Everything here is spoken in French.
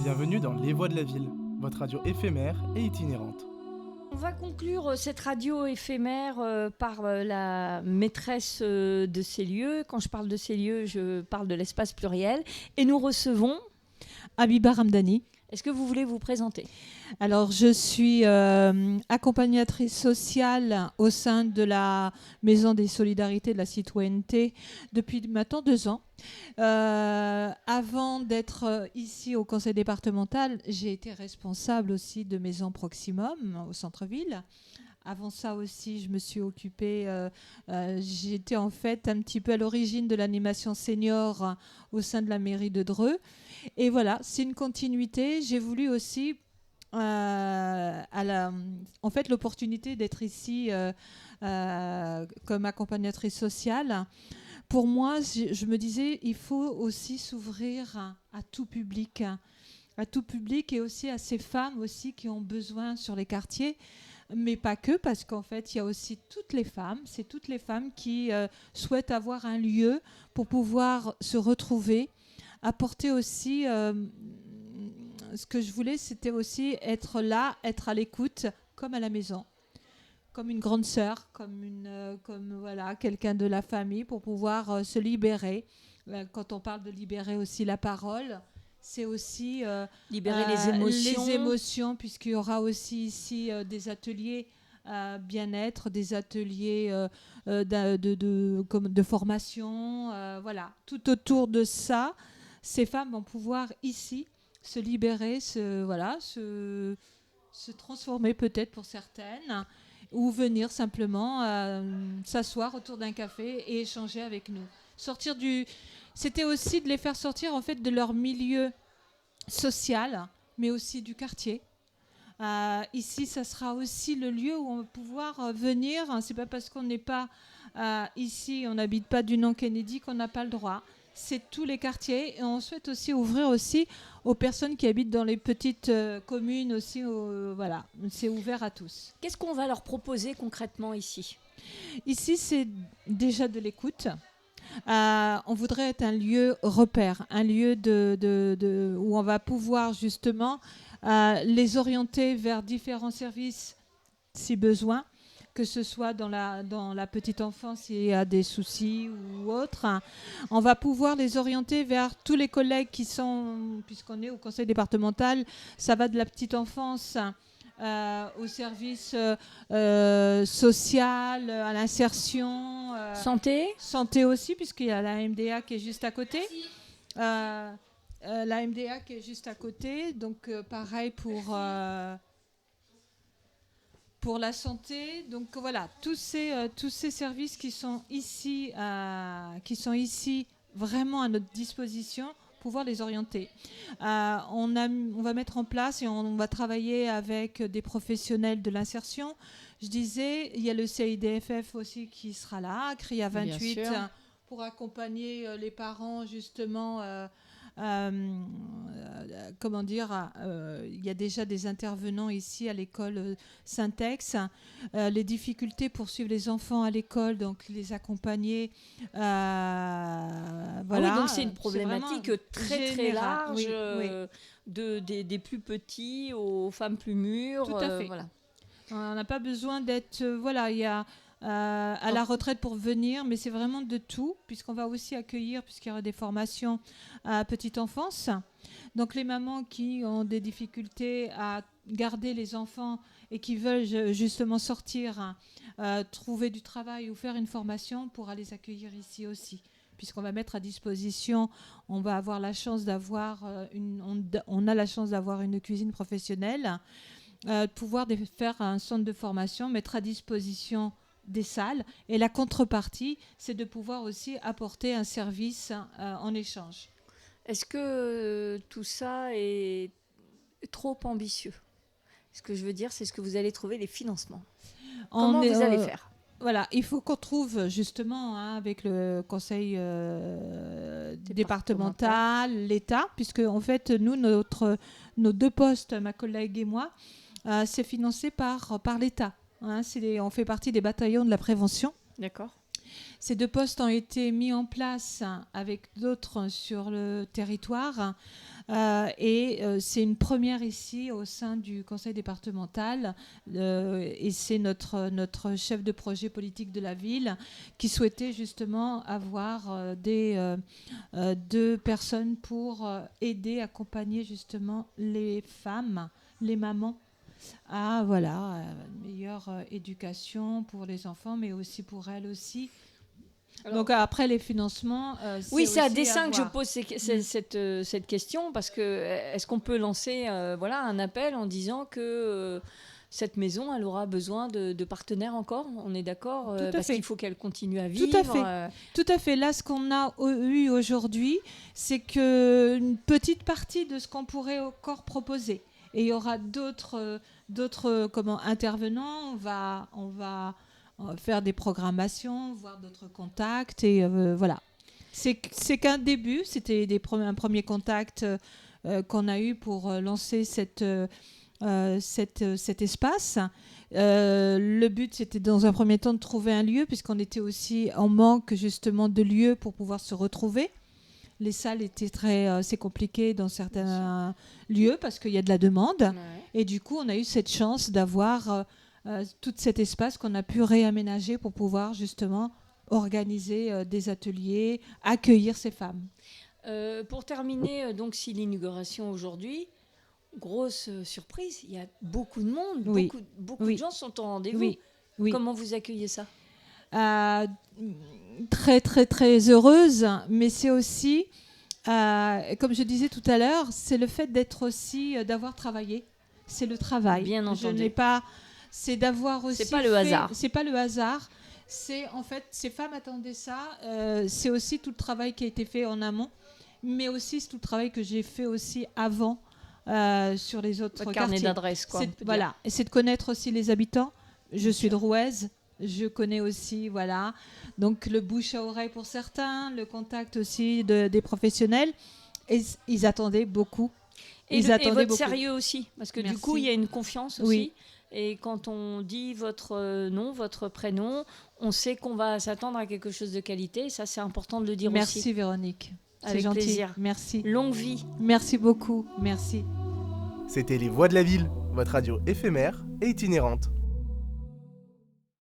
Bienvenue dans Les Voix de la Ville, votre radio éphémère et itinérante. On va conclure cette radio éphémère par la maîtresse de ces lieux. Quand je parle de ces lieux, je parle de l'espace pluriel. Et nous recevons Habiba Ramdani. Est-ce que vous voulez vous présenter ? Alors, je suis accompagnatrice sociale au sein de la Maison des Solidarités de la Citoyenneté depuis maintenant 2 ans. Avant d'être ici au conseil départemental, j'ai été responsable aussi de Maison Proximum au centre-ville. Avant ça aussi, je me suis occupée, j'étais en fait un petit peu à l'origine de l'animation senior au sein de la mairie de Dreux. Et voilà, c'est une continuité. J'ai voulu aussi, en fait, l'opportunité d'être ici comme accompagnatrice sociale. Pour moi, je me disais, il faut aussi s'ouvrir à tout public et aussi à ces femmes aussi qui ont besoin sur les quartiers. Mais pas que, parce qu'en fait, il y a aussi toutes les femmes. C'est toutes les femmes qui souhaitent avoir un lieu pour pouvoir se retrouver, apporter aussi... ce que je voulais, c'était aussi être là, être à l'écoute, comme à la maison, comme une grande sœur, comme voilà, quelqu'un de la famille, pour pouvoir se libérer. Quand on parle de libérer aussi la parole, c'est aussi libérer les émotions, puisqu'il y aura aussi ici des ateliers bien-être, des ateliers de formation, voilà. Tout autour de ça, ces femmes vont pouvoir ici se libérer, se transformer peut-être pour certaines, ou venir simplement s'asseoir autour d'un café et échanger avec nous. C'était aussi de les faire sortir en fait de leur milieu social, mais aussi du quartier. Ici, ça sera aussi le lieu où on va pouvoir venir. C'est pas parce qu'on n'est pas ici, on n'habite pas du nom Kennedy qu'on n'a pas le droit. C'est tous les quartiers, et on souhaite aussi ouvrir aussi aux personnes qui habitent dans les petites communes aussi. Voilà, c'est ouvert à tous. Qu'est-ce qu'on va leur proposer concrètement ici ? Ici, c'est déjà de l'écoute. On voudrait être un lieu repère, un lieu où on va pouvoir justement les orienter vers différents services si besoin, que ce soit dans la petite enfance s'il y a des soucis ou autre. On va pouvoir les orienter vers tous les collègues qui sont, puisqu'on est au conseil départemental, ça va de la petite enfance au service social, à l'insertion. Santé aussi, puisqu'il y a la MDA qui est juste à côté. La MDA qui est juste à côté, donc pareil pour la santé. Donc voilà, tous ces services qui sont ici vraiment à notre disposition, pouvoir les orienter. On va mettre en place et on va travailler avec des professionnels de l'insertion. Je disais, il y a le CIDFF aussi qui sera là, CRIA 28, pour accompagner les parents justement. Comment dire, il y a déjà des intervenants ici à l'école Syntex. Les difficultés pour suivre les enfants à l'école, donc les accompagner. Voilà. Oui, donc c'est une problématique très large, oui. Des plus petits aux femmes plus mûres. Tout à fait. Voilà. On n'a pas besoin d'être... il y a... à la retraite pour venir, mais c'est vraiment de tout, puisqu'on va aussi accueillir, puisqu'il y aura des formations à petite enfance. Donc les mamans qui ont des difficultés à garder les enfants et qui veulent justement sortir, trouver du travail ou faire une formation, pourra les accueillir ici aussi, puisqu'on va mettre à disposition, on va avoir la chance d'avoir on a la chance d'avoir une cuisine professionnelle, pouvoir faire un centre de formation, mettre à disposition des salles, et la contrepartie, c'est de pouvoir aussi apporter un service en échange. Est-ce que tout ça est trop ambitieux ? Ce que je veux dire, c'est ce que vous allez trouver les financements. Comment vous allez faire ? Voilà, il faut qu'on trouve justement avec le conseil départemental, l'État, puisque en fait, nous, nos 2 postes, ma collègue et moi, c'est financé par l'État. On fait partie des bataillons de la prévention. D'accord. Ces 2 postes ont été mis en place avec d'autres sur le territoire. C'est une première ici au sein du conseil départemental. Et c'est notre chef de projet politique de la ville qui souhaitait justement avoir 2 personnes pour aider, accompagner justement les femmes, les mamans, à une meilleure éducation pour les enfants, mais aussi pour elles aussi. Alors, donc après les financements, c'est à dessein que je pose cette question, parce que est-ce qu'on peut lancer un appel en disant que cette maison, elle aura besoin de partenaires encore, on est d'accord, parce qu'il faut qu'elle continue à vivre. Tout à fait. Là, ce qu'on a eu aujourd'hui, c'est qu'une petite partie de ce qu'on pourrait encore proposer. Et il y aura d'autres intervenants. On va faire des programmations, voir d'autres contacts. Et voilà. C'est qu'un début. C'était un premier contact qu'on a eu pour lancer cet espace. Le but, c'était dans un premier temps de trouver un lieu, puisqu'on était aussi en manque justement de lieux pour pouvoir se retrouver. Les salles étaient c'est compliqué dans certains lieux parce qu'il y a de la demande. Ouais. Et du coup, on a eu cette chance d'avoir tout cet espace qu'on a pu réaménager pour pouvoir justement organiser des ateliers, accueillir ces femmes. Pour terminer, donc, si l'inauguration aujourd'hui, grosse surprise, il y a beaucoup de monde, beaucoup de gens sont au rendez-vous. Oui. Comment vous accueillez ça ? Très, très, très heureuse, mais c'est aussi, comme je disais tout à l'heure, c'est le fait d'être aussi, d'avoir travaillé. C'est le travail. Bien entendu. C'est d'avoir aussi. C'est pas le hasard. C'est pas le hasard. C'est en fait, ces femmes attendaient ça. C'est aussi tout le travail qui a été fait en amont, mais aussi tout le travail que j'ai fait aussi avant sur les autres quartiers. Carnet d'adresse, quoi. Voilà. Et c'est de connaître aussi les habitants. Je suis de Rouez. Je connais aussi, donc le bouche à oreille pour certains, le contact aussi des professionnels. Et ils attendaient beaucoup. Et votre sérieux aussi, parce que Merci. Du coup, il y a une confiance aussi. Oui. Et quand on dit votre nom, votre prénom, on sait qu'on va s'attendre à quelque chose de qualité. Ça, c'est important de le dire Merci, aussi. Merci Véronique. Avec gentil. Plaisir. Merci. Longue vie. Merci beaucoup. Merci. C'était Les Voix de la Ville, votre radio éphémère et itinérante.